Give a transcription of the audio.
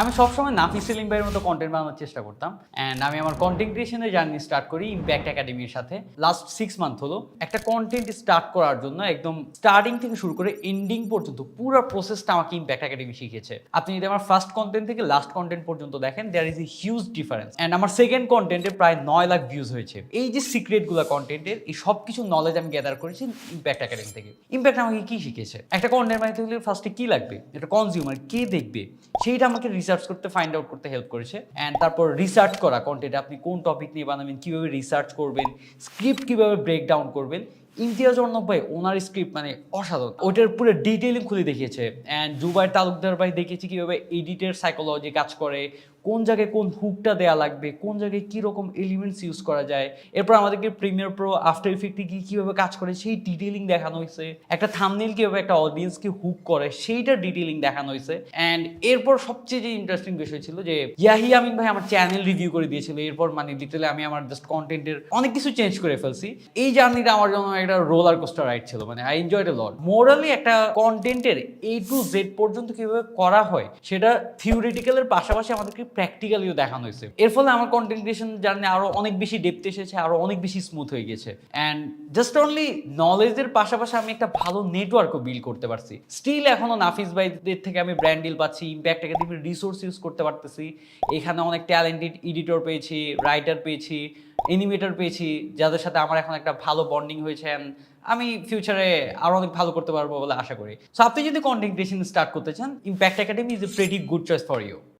আমি সবসময় নাফিস সেলিম ভাইয়ের মতো কন্টেন্ট বানানোর চেষ্টা করতাম অ্যান্ড আমি আমার কন্টেন্ট ক্রিয়েশনের জার্নি স্টার্ট করি ইম্প্যাক্ট একাডেমির সাথে। লাস্ট 6 মান্থ হলো একটা কন্টেন্ট স্টার্ট করার জন্য একদম স্টার্টিং থেকে শুরু করে এন্ডিং পর্যন্ত পুরো প্রসেসটা আমাকে ইম্প্যাক্ট একাডেমি শিখিয়েছে। আপনি যদি আমার ফার্স্ট কন্টেন্ট থেকে লাস্ট কন্টেন্ট পর্যন্ত দেখেন, there is a huge difference. And আমার সেকেন্ড কন্টেন্টে প্রায় 9 লাখ ভিউজ হয়েছে। এই যে সিক্রেটগুলো কন্টেন্টের, এই সব কিছু নলেজ আমি গ্যাদার করেছি ইম্প্যাক্ট একাডেমি থেকে। ইম্প্যাক্ট আমাকে কি শিখেছে, একটা কন্টেন্ট বানাতে হলে ফার্স্টে কি লাগবে, একটা কনজিউমার কে দেখবে, সেইটা আমাকে রিসার্চ করতে, ফাইন্ড আউট করতে হেল্প করেছে। অ্যান্ড তারপর রিসার্চ করা কন্টেন্ট, আপনি কোন টপিক নিয়ে বানাবেন, কীভাবে রিসার্চ করবেন, স্ক্রিপ্ট কীভাবে ব্রেক ডাউন করবেন। ইমতিয়াজ অর্ণব ভাই ওনার স্ক্রিপ্ট মানে অসাধারণ, ওইটার পুরো ডিটেইলিং খুলে দেখিয়েছে। অ্যান্ড জুবাইর তালুকদার ভাই দেখিয়েছে কীভাবে এডিটের সাইকোলজি কাজ করে, কোন জায়গায় কোন হুকটা দেওয়া লাগবে, কোন জায়গায় কীরকম এলিমেন্টস ইউজ করা যায়। এরপর আমাদেরকে প্রিমিয়ার প্রো, আফটার ইফেক্টে গিয়ে কীভাবে কাজ করে সেই ডিটেইলিং দেখানো হয়েছে। একটা থাম্বনেইল কীভাবে একটা অডিয়েন্সকে হুক করে সেইটার ডিটেইলিং দেখানো হয়েছে। অ্যান্ড এরপর সবচেয়ে যে ইন্টারেস্টিং বিষয় ছিল যে ইয়াহি আমিন ভাই আমার চ্যানেল রিভিউ করে দিয়েছিল। এরপর মানে লিটারালি আমি আমার জাস্ট কন্টেন্টের অনেক কিছু চেঞ্জ করে ফেলছি। এই জার্নিটা আমার জন্য একটা রোলার কোস্টার রাইড ছিল, মানে I enjoyed A lot. Morally একটা কন্টেন্টের A to Z পর্যন্ত কিভাবে করা হয় সেটা থিওরিটিক্যালের পাশাপাশি আমাদেরকে প্র্যাকটিক্যালিও দেখানো হয়েছে। এর ফলে আমার কন্টেন্ট ক্রিয়েশন জার্নি আরো অনেক বেশি ডেপথ এসেছে, আরো অনেক বেশি স্মুথ হয়ে গেছে। অ্যান্ড জাস্ট অনলি নলেজের পাশাপাশি আমি একটা ভালো নেটওয়ার্কও বিল্ড করতে পারছি। স্টিল এখনো নাফিস ভাইদের থেকে আমি ব্র্যান্ড ডিল পাচ্ছি, ইম্প্যাক্ট একাডেমির রিসোর্স ইউজ করতে পারতেছি। এখানে অনেক ট্যালেন্টেড এডিটর পেয়েছি, রাইটার পেয়েছি, অ্যানিমেটর পেয়েছি, যাদের সাথে আমার এখন একটা ভালো বন্ডিং হয়েছে। অ্যান্ড আমি ফিউচারে আরো অনেক ভালো করতে পারবো বলে আশা করি। সো আপনি যদি কন্টেন্ট ক্রিয়েশন স্টার্ট করতে চান, Impact Academy is a pretty good choice for you.